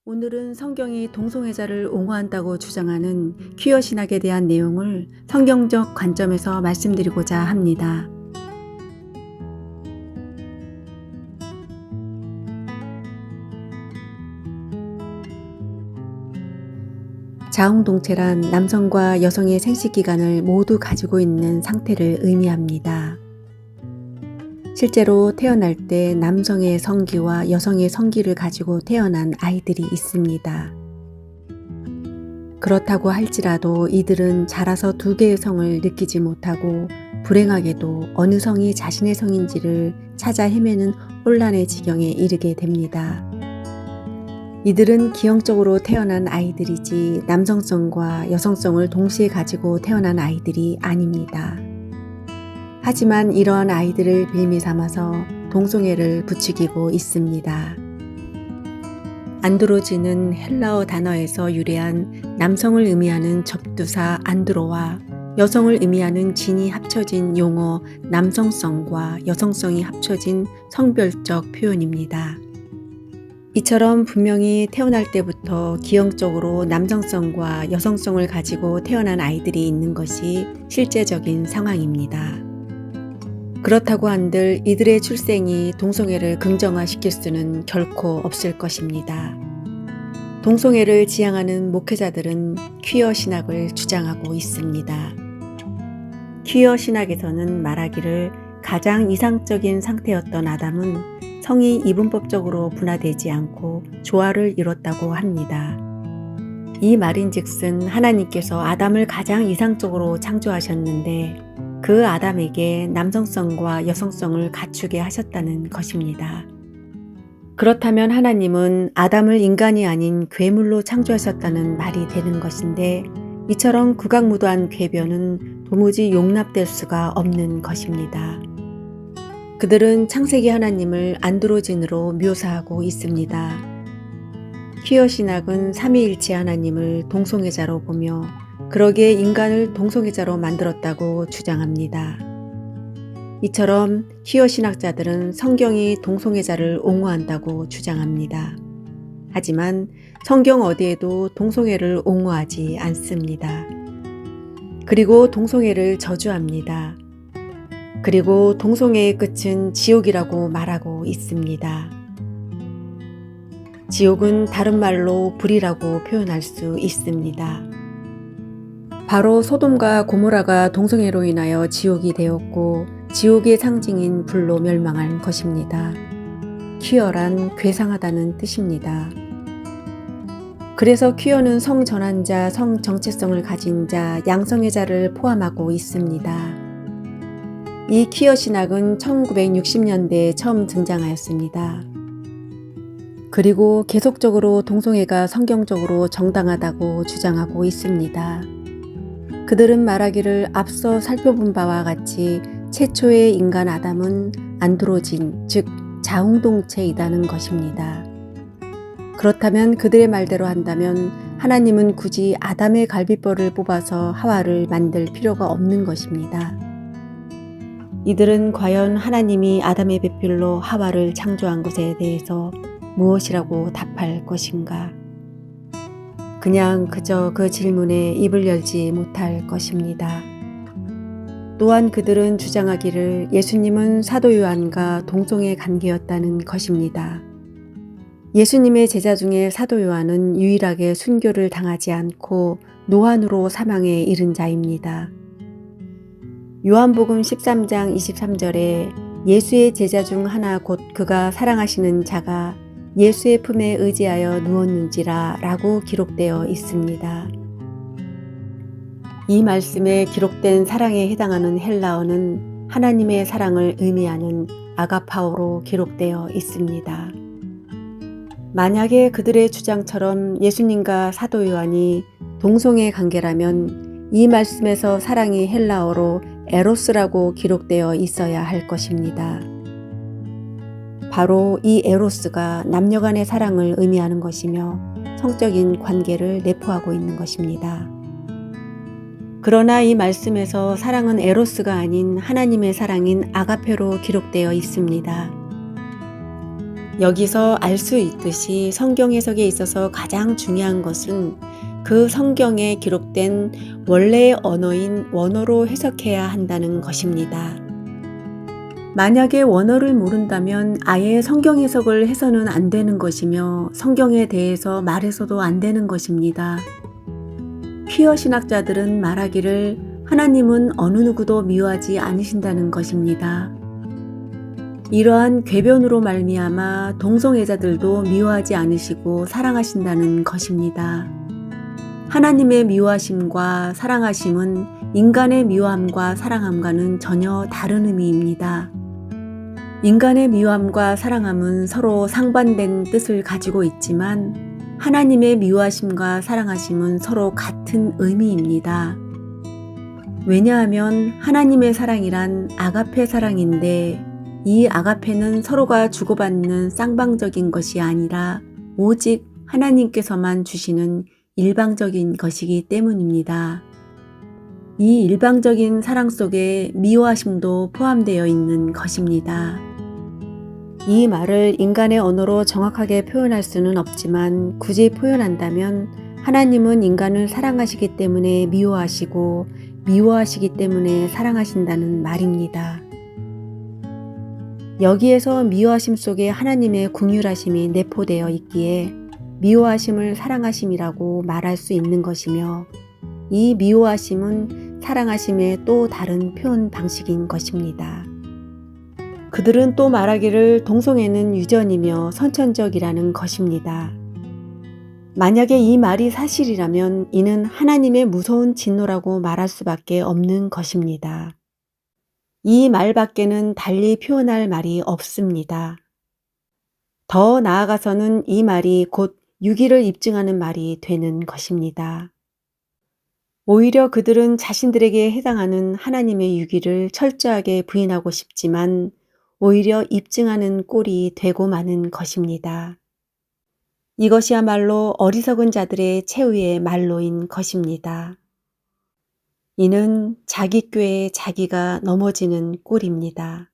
오늘은 성경이 동성애자를 옹호한다고 주장하는 퀴어 신학에 대한 내용을 성경적 관점에서 말씀드리고자 합니다. 자웅동체란 남성과 여성의 생식기관을 모두 가지고 있는 상태를 의미합니다. 실제로 태어날 때 남성의 성기와 여성의 성기를 가지고 태어난 아이들이 있습니다. 그렇다고 할지라도 이들은 자라서 두 개의 성을 느끼지 못하고 불행하게도 어느 성이 자신의 성인지를 찾아 헤매는 혼란의 지경에 이르게 됩니다. 이들은 기형적으로 태어난 아이들이지 남성성과 여성성을 동시에 가지고 태어난 아이들이 아닙니다. 하지만 이러한 아이들을 빌미 삼아서 동성애를 부추기고 있습니다. 안드로진은 헬라어 단어에서 유래한 남성을 의미하는 접두사 안드로와 여성을 의미하는 진이 합쳐진 용어 남성성과 여성성이 합쳐진 성별적 표현입니다. 이처럼 분명히 태어날 때부터 기형적으로 남성성과 여성성을 가지고 태어난 아이들이 있는 것이 실제적인 상황입니다. 그렇다고 한들 이들의 출생이 동성애를 긍정화시킬 수는 결코 없을 것입니다. 동성애를 지향하는 목회자들은 퀴어 신학을 주장하고 있습니다. 퀴어 신학에서는 말하기를 가장 이상적인 상태였던 아담은 성이 이분법적으로 분화되지 않고 조화를 이뤘다고 합니다. 이 말인즉슨 하나님께서 아담을 가장 이상적으로 창조하셨는데 그 아담에게 남성성과 여성성을 갖추게 하셨다는 것입니다. 그렇다면 하나님은 아담을 인간이 아닌 괴물로 창조하셨다는 말이 되는 것인데 이처럼 극악무도한 궤변은 도무지 용납될 수가 없는 것입니다. 그들은 창세기 하나님을 안드로진으로 묘사하고 있습니다. 퀴어 신학은 삼위일체 하나님을 동성애자로 보며 그러기에 인간을 동성애자로 만들었다고 주장합니다. 이처럼 퀴어 신학자들은 성경이 동성애자를 옹호한다고 주장합니다. 하지만 성경 어디에도 동성애를 옹호하지 않습니다. 그리고 동성애를 저주합니다. 그리고 동성애의 끝은 지옥이라고 말하고 있습니다. 지옥은 다른 말로 불이라고 표현할 수 있습니다. 바로 소돔과 고모라가 동성애로 인하여 지옥이 되었고 지옥의 상징인 불로 멸망한 것입니다. 퀴어란 괴상하다는 뜻입니다. 그래서 퀴어는 성전환자, 성정체성을 가진 자, 양성애자를 포함하고 있습니다. 이 퀴어 신학은 1960년대에 처음 등장하였습니다. 그리고 계속적으로 동성애가 성경적으로 정당하다고 주장하고 있습니다. 그들은 말하기를 앞서 살펴본 바와 같이 최초의 인간 아담은 안드로진, 즉 자웅동체이다는 것입니다. 그렇다면 그들의 말대로 한다면 하나님은 굳이 아담의 갈비뼈를 뽑아서 하와를 만들 필요가 없는 것입니다. 이들은 과연 하나님이 아담의 배필로 하와를 창조한 것에 대해서 무엇이라고 답할 것인가? 그냥 그저 그 질문에 입을 열지 못할 것입니다. 또한 그들은 주장하기를 예수님은 사도 요한과 동성애 관계였다는 것입니다. 예수님의 제자 중에 사도 요한은 유일하게 순교를 당하지 않고 노환으로 사망에 이른 자입니다. 요한복음 13장 23절에 예수의 제자 중 하나 곧 그가 사랑하시는 자가 예수의 품에 의지하여 누웠는지라 라고 기록되어 있습니다. 이 말씀에 기록된 사랑에 해당하는 헬라어는 하나님의 사랑을 의미하는 아가파오로 기록되어 있습니다. 만약에 그들의 주장처럼 예수님과 사도 요한이 동성애 관계라면 이 말씀에서 사랑이 헬라어로 에로스라고 기록되어 있어야 할 것입니다. 바로 이 에로스가 남녀 간의 사랑을 의미하는 것이며 성적인 관계를 내포하고 있는 것입니다. 그러나 이 말씀에서 사랑은 에로스가 아닌 하나님의 사랑인 아가페로 기록되어 있습니다. 여기서 알 수 있듯이 성경 해석에 있어서 가장 중요한 것은 그 성경에 기록된 원래의 언어인 원어로 해석해야 한다는 것입니다. 만약에 원어를 모른다면 아예 성경 해석을 해서는 안 되는 것이며 성경에 대해서 말해서도 안 되는 것입니다. 퀴어 신학자들은 말하기를 하나님은 어느 누구도 미워하지 않으신다는 것입니다. 이러한 궤변으로 말미암아 동성애자들도 미워하지 않으시고 사랑하신다는 것입니다. 하나님의 미워하심과 사랑하심은 인간의 미워함과 사랑함과는 전혀 다른 의미입니다. 인간의 미워함과 사랑함은 서로 상반된 뜻을 가지고 있지만 하나님의 미워하심과 사랑하심은 서로 같은 의미입니다. 왜냐하면 하나님의 사랑이란 아가페 사랑인데 이 아가페는 서로가 주고받는 쌍방적인 것이 아니라 오직 하나님께서만 주시는 일방적인 것이기 때문입니다. 이 일방적인 사랑 속에 미워하심도 포함되어 있는 것입니다. 이 말을 인간의 언어로 정확하게 표현할 수는 없지만 굳이 표현한다면 하나님은 인간을 사랑하시기 때문에 미워하시고 미워하시기 때문에 사랑하신다는 말입니다. 여기에서 미워하심 속에 하나님의 긍휼하심이 내포되어 있기에 미워하심을 사랑하심이라고 말할 수 있는 것이며 이 미워하심은 사랑하심의 또 다른 표현 방식인 것입니다. 그들은 또 말하기를 동성애는 유전이며 선천적이라는 것입니다. 만약에 이 말이 사실이라면 이는 하나님의 무서운 진노라고 말할 수밖에 없는 것입니다. 이 말밖에는 달리 표현할 말이 없습니다. 더 나아가서는 이 말이 곧 유기를 입증하는 말이 되는 것입니다. 오히려 그들은 자신들에게 해당하는 하나님의 유기를 철저하게 부인하고 싶지만 오히려 입증하는 꼴이 되고 마는 것입니다. 이것이야말로 어리석은 자들의 최후의 말로인 것입니다. 이는 자기 꾀에 자기가 넘어지는 꼴입니다.